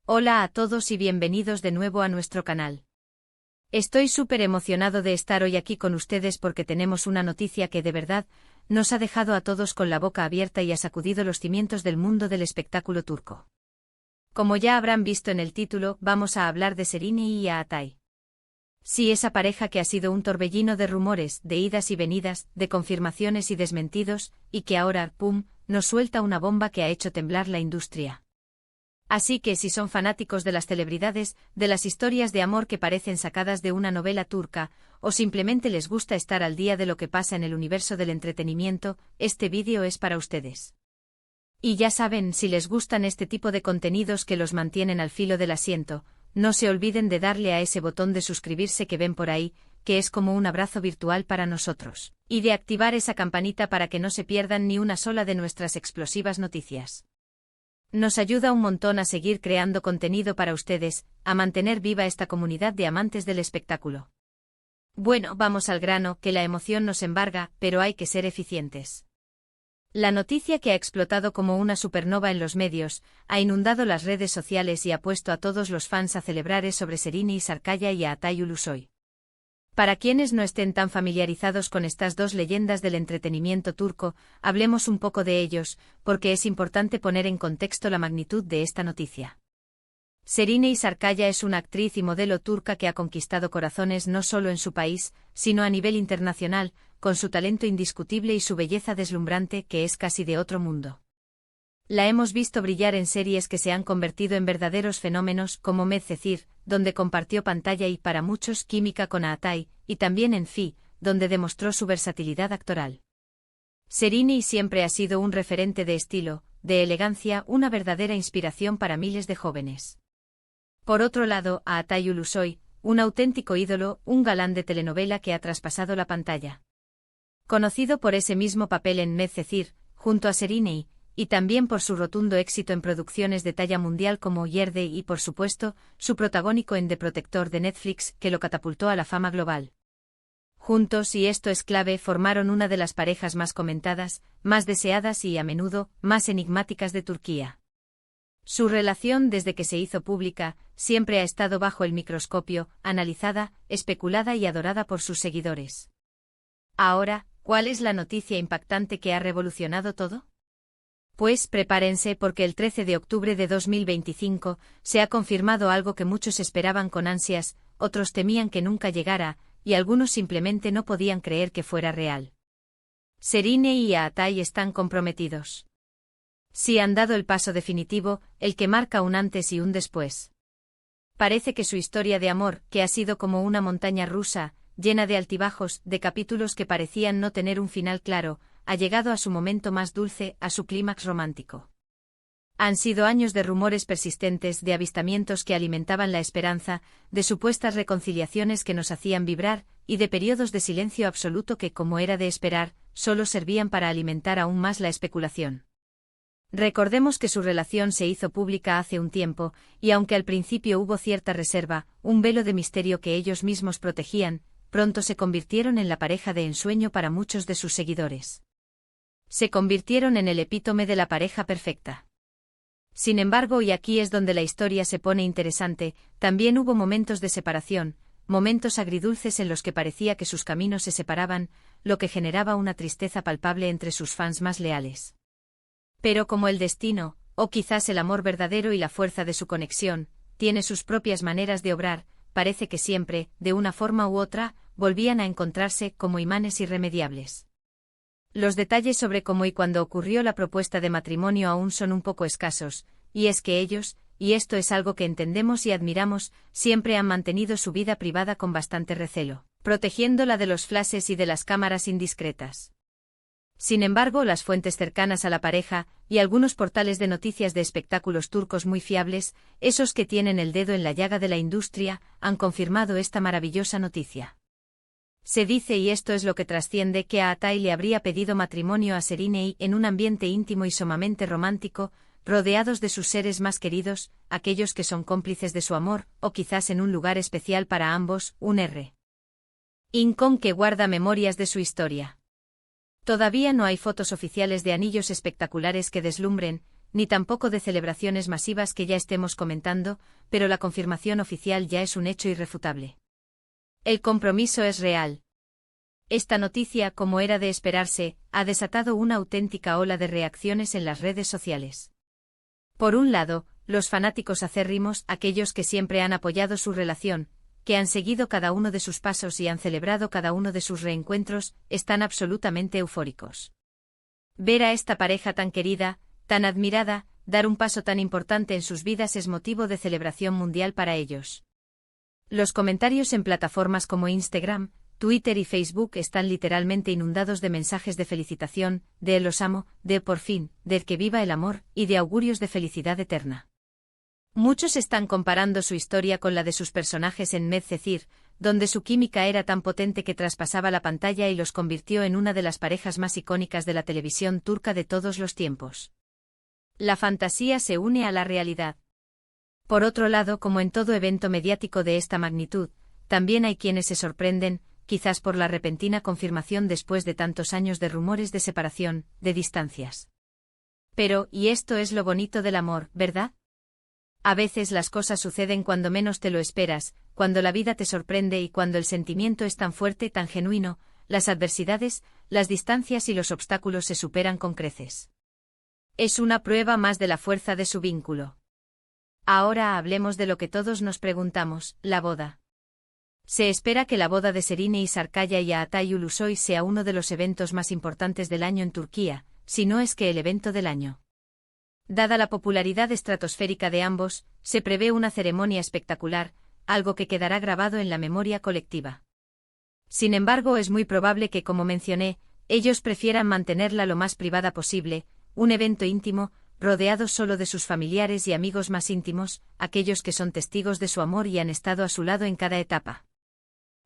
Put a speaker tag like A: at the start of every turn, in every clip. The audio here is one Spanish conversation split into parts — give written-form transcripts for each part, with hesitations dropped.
A: Hola a todos y bienvenidos de nuevo a nuestro canal. Estoy súper emocionado de estar hoy aquí con ustedes porque tenemos una noticia que de verdad nos ha dejado a todos con la boca abierta y ha sacudido los cimientos del mundo del espectáculo turco. Como ya habrán visto en el título, vamos a hablar de Serini y Atay. Sí, esa pareja que ha sido un torbellino de rumores, de idas y venidas, de confirmaciones y desmentidos, y que ahora, ¡pum!, nos suelta una bomba que ha hecho temblar la industria. Así que si son fanáticos de las celebridades, de las historias de amor que parecen sacadas de una novela turca, o simplemente les gusta estar al día de lo que pasa en el universo del entretenimiento, este vídeo es para ustedes. Y ya saben, si les gustan este tipo de contenidos que los mantienen al filo del asiento, no se olviden de darle a ese botón de suscribirse que ven por ahí, que es como un abrazo virtual para nosotros, y de activar esa campanita para que no se pierdan ni una sola de nuestras explosivas noticias. Nos ayuda un montón a seguir creando contenido para ustedes, a mantener viva esta comunidad de amantes del espectáculo. Bueno, vamos al grano, que la emoción nos embarga, pero hay que ser eficientes. La noticia que ha explotado como una supernova en los medios, ha inundado las redes sociales y ha puesto a todos los fans a celebrar sobre Serini Sarkaya y a Atay Ulusoy. Para quienes no estén tan familiarizados con estas dos leyendas del entretenimiento turco, hablemos un poco de ellos, porque es importante poner en contexto la magnitud de esta noticia. Serini Sarkaya es una actriz y modelo turca que ha conquistado corazones no solo en su país, sino a nivel internacional, con su talento indiscutible y su belleza deslumbrante que es casi de otro mundo. La hemos visto brillar en series que se han convertido en verdaderos fenómenos como Medcezir, donde compartió pantalla y para muchos química con Atay, y también en Fi, donde demostró su versatilidad actoral. Serini siempre ha sido un referente de estilo, de elegancia, una verdadera inspiración para miles de jóvenes. Por otro lado, Atay Ulusoy, un auténtico ídolo, un galán de telenovela que ha traspasado la pantalla. Conocido por ese mismo papel en Medcezir, junto a Serini, y también por su rotundo éxito en producciones de talla mundial como Yerde y por supuesto, su protagónico en The Protector de Netflix que lo catapultó a la fama global. Juntos, y esto es clave, formaron una de las parejas más comentadas, más deseadas y a menudo, más enigmáticas de Turquía. Su relación desde que se hizo pública, siempre ha estado bajo el microscopio, analizada, especulada y adorada por sus seguidores. Ahora, ¿cuál es la noticia impactante que ha revolucionado todo? Pues prepárense porque el 13 de octubre de 2025 se ha confirmado algo que muchos esperaban con ansias, otros temían que nunca llegara, y algunos simplemente no podían creer que fuera real. Serini y Atay están comprometidos. Sí han dado el paso definitivo, el que marca un antes y un después. Parece que su historia de amor, que ha sido como una montaña rusa, llena de altibajos, de capítulos que parecían no tener un final claro, ha llegado a su momento más dulce, a su clímax romántico. Han sido años de rumores persistentes, de avistamientos que alimentaban la esperanza, de supuestas reconciliaciones que nos hacían vibrar, y de periodos de silencio absoluto que, como era de esperar, solo servían para alimentar aún más la especulación. Recordemos que su relación se hizo pública hace un tiempo, y aunque al principio hubo cierta reserva, un velo de misterio que ellos mismos protegían, pronto se convirtieron en la pareja de ensueño para muchos de sus seguidores. Se convirtieron en el epítome de la pareja perfecta. Sin embargo, y aquí es donde la historia se pone interesante, también hubo momentos de separación, momentos agridulces en los que parecía que sus caminos se separaban, lo que generaba una tristeza palpable entre sus fans más leales. Pero como el destino, o quizás el amor verdadero y la fuerza de su conexión, tiene sus propias maneras de obrar, parece que siempre, de una forma u otra, volvían a encontrarse como imanes irremediables. Los detalles sobre cómo y cuándo ocurrió la propuesta de matrimonio aún son un poco escasos, y es que ellos, y esto es algo que entendemos y admiramos, siempre han mantenido su vida privada con bastante recelo, protegiéndola de los flashes y de las cámaras indiscretas. Sin embargo, las fuentes cercanas a la pareja, y algunos portales de noticias de espectáculos turcos muy fiables, esos que tienen el dedo en la llaga de la industria, han confirmado esta maravillosa noticia. Se dice, y esto es lo que trasciende, que a Atay le habría pedido matrimonio a Serini en un ambiente íntimo y sumamente romántico, rodeados de sus seres más queridos, aquellos que son cómplices de su amor, o quizás en un lugar especial para ambos, un rincón que guarda memorias de su historia. Todavía no hay fotos oficiales de anillos espectaculares que deslumbren, ni tampoco de celebraciones masivas que ya estemos comentando, pero la confirmación oficial ya es un hecho irrefutable. El compromiso es real. Esta noticia, como era de esperarse, ha desatado una auténtica ola de reacciones en las redes sociales. Por un lado, los fanáticos acérrimos, aquellos que siempre han apoyado su relación, que han seguido cada uno de sus pasos y han celebrado cada uno de sus reencuentros, están absolutamente eufóricos. Ver a esta pareja tan querida, tan admirada, dar un paso tan importante en sus vidas es motivo de celebración mundial para ellos. Los comentarios en plataformas como Instagram, Twitter y Facebook están literalmente inundados de mensajes de felicitación, de los amo, de por fin, del que viva el amor, y de augurios de felicidad eterna. Muchos están comparando su historia con la de sus personajes en Medcezir, donde su química era tan potente que traspasaba la pantalla y los convirtió en una de las parejas más icónicas de la televisión turca de todos los tiempos. La fantasía se une a la realidad. Por otro lado, como en todo evento mediático de esta magnitud, también hay quienes se sorprenden, quizás por la repentina confirmación después de tantos años de rumores de separación, de distancias. Pero, y esto es lo bonito del amor, ¿verdad? A veces las cosas suceden cuando menos te lo esperas, cuando la vida te sorprende y cuando el sentimiento es tan fuerte, tan genuino, las adversidades, las distancias y los obstáculos se superan con creces. Es una prueba más de la fuerza de su vínculo. Ahora hablemos de lo que todos nos preguntamos, la boda. Se espera que la boda de Serine Sarıkaya y Atay Ulusoy sea uno de los eventos más importantes del año en Turquía, si no es que el evento del año. Dada la popularidad estratosférica de ambos, se prevé una ceremonia espectacular, algo que quedará grabado en la memoria colectiva. Sin embargo, es muy probable que, como mencioné, ellos prefieran mantenerla lo más privada posible, un evento íntimo, rodeado solo de sus familiares y amigos más íntimos, aquellos que son testigos de su amor y han estado a su lado en cada etapa.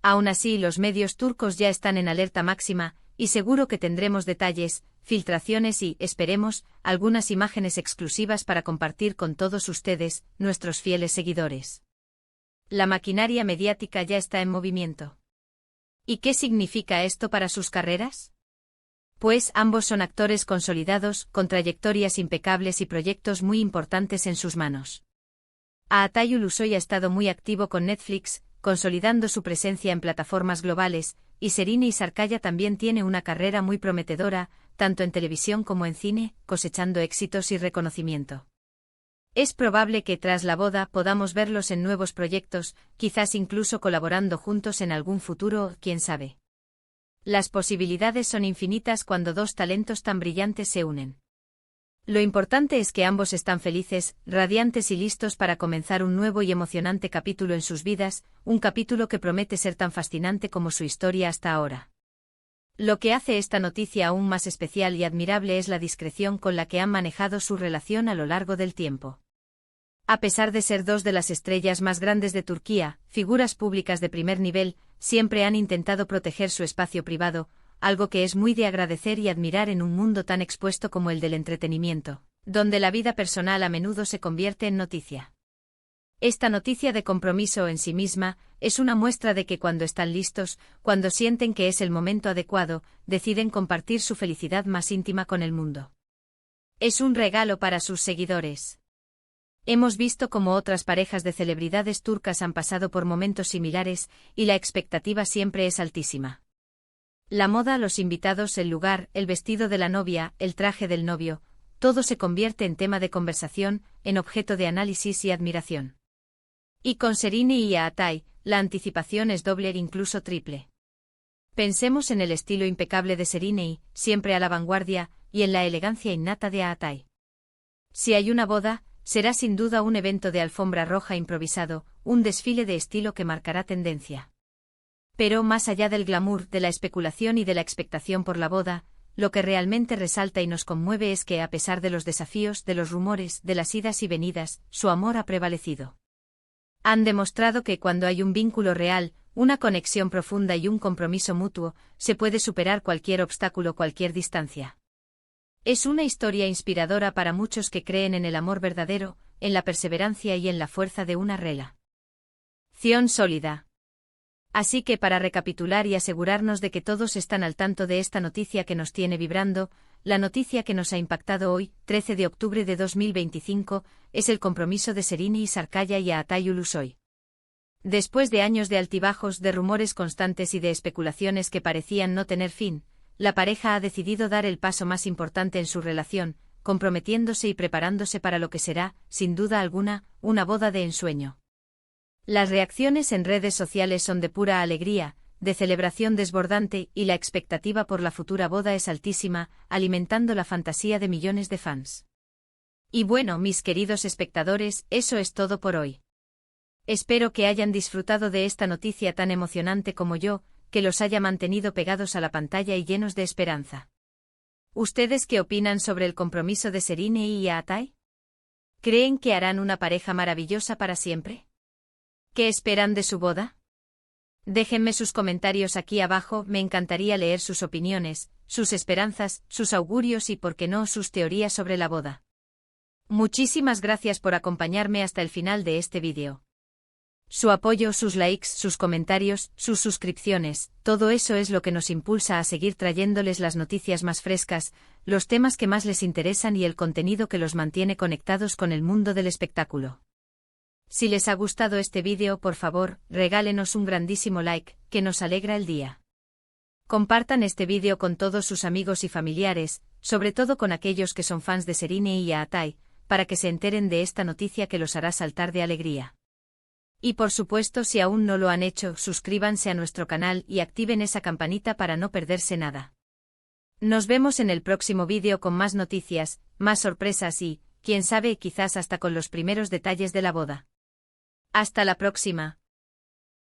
A: Aún así, los medios turcos ya están en alerta máxima, y seguro que tendremos detalles, filtraciones y, esperemos, algunas imágenes exclusivas para compartir con todos ustedes, nuestros fieles seguidores. La maquinaria mediática ya está en movimiento. ¿Y qué significa esto para sus carreras? Pues ambos son actores consolidados, con trayectorias impecables y proyectos muy importantes en sus manos. Atay Ulusoy ha estado muy activo con Netflix, consolidando su presencia en plataformas globales, y Serine Sarıkaya también tiene una carrera muy prometedora, tanto en televisión como en cine, cosechando éxitos y reconocimiento. Es probable que tras la boda podamos verlos en nuevos proyectos, quizás incluso colaborando juntos en algún futuro, quién sabe. Las posibilidades son infinitas cuando dos talentos tan brillantes se unen. Lo importante es que ambos están felices, radiantes y listos para comenzar un nuevo y emocionante capítulo en sus vidas, un capítulo que promete ser tan fascinante como su historia hasta ahora. Lo que hace esta noticia aún más especial y admirable es la discreción con la que han manejado su relación a lo largo del tiempo. A pesar de ser dos de las estrellas más grandes de Turquía, figuras públicas de primer nivel, siempre han intentado proteger su espacio privado, algo que es muy de agradecer y admirar en un mundo tan expuesto como el del entretenimiento, donde la vida personal a menudo se convierte en noticia. Esta noticia de compromiso en sí misma es una muestra de que cuando están listos, cuando sienten que es el momento adecuado, deciden compartir su felicidad más íntima con el mundo. Es un regalo para sus seguidores. Hemos visto cómo otras parejas de celebridades turcas han pasado por momentos similares, y la expectativa siempre es altísima. La moda, los invitados, el lugar, el vestido de la novia, el traje del novio, todo se convierte en tema de conversación, en objeto de análisis y admiración. Y con Serine y Atay, la anticipación es doble e incluso triple. Pensemos en el estilo impecable de Serine, siempre a la vanguardia, y en la elegancia innata de Atay. Si hay una boda, será sin duda un evento de alfombra roja improvisado, un desfile de estilo que marcará tendencia. Pero más allá del glamour, de la especulación y de la expectación por la boda, lo que realmente resalta y nos conmueve es que a pesar de los desafíos, de los rumores, de las idas y venidas, su amor ha prevalecido. Han demostrado que cuando hay un vínculo real, una conexión profunda y un compromiso mutuo, se puede superar cualquier obstáculo, cualquier distancia. Es una historia inspiradora para muchos que creen en el amor verdadero, en la perseverancia y en la fuerza de una relación sólida. Así que para recapitular y asegurarnos de que todos están al tanto de esta noticia que nos tiene vibrando, la noticia que nos ha impactado hoy, 13 de octubre de 2025, es el compromiso de Sereni Sarkaya y Aatay Ulusoy. Después de años de altibajos, de rumores constantes y de especulaciones que parecían no tener fin, la pareja ha decidido dar el paso más importante en su relación, comprometiéndose y preparándose para lo que será, sin duda alguna, una boda de ensueño. Las reacciones en redes sociales son de pura alegría, de celebración desbordante, y la expectativa por la futura boda es altísima, alimentando la fantasía de millones de fans. Y bueno, mis queridos espectadores, eso es todo por hoy. Espero que hayan disfrutado de esta noticia tan emocionante como yo, que los haya mantenido pegados a la pantalla y llenos de esperanza. ¿Ustedes qué opinan sobre el compromiso de Sereni y Aatay? ¿Creen que harán una pareja maravillosa para siempre? ¿Qué esperan de su boda? Déjenme sus comentarios aquí abajo, me encantaría leer sus opiniones, sus esperanzas, sus augurios y, por qué no, sus teorías sobre la boda. Muchísimas gracias por acompañarme hasta el final de este vídeo. Su apoyo, sus likes, sus comentarios, sus suscripciones, todo eso es lo que nos impulsa a seguir trayéndoles las noticias más frescas, los temas que más les interesan y el contenido que los mantiene conectados con el mundo del espectáculo. Si les ha gustado este vídeo, por favor, regálenos un grandísimo like, que nos alegra el día. Compartan este vídeo con todos sus amigos y familiares, sobre todo con aquellos que son fans de Sereni y Aatay, para que se enteren de esta noticia que los hará saltar de alegría. Y por supuesto, si aún no lo han hecho, suscríbanse a nuestro canal y activen esa campanita para no perderse nada. Nos vemos en el próximo vídeo con más noticias, más sorpresas y, quién sabe, quizás hasta con los primeros detalles de la boda. Hasta la próxima.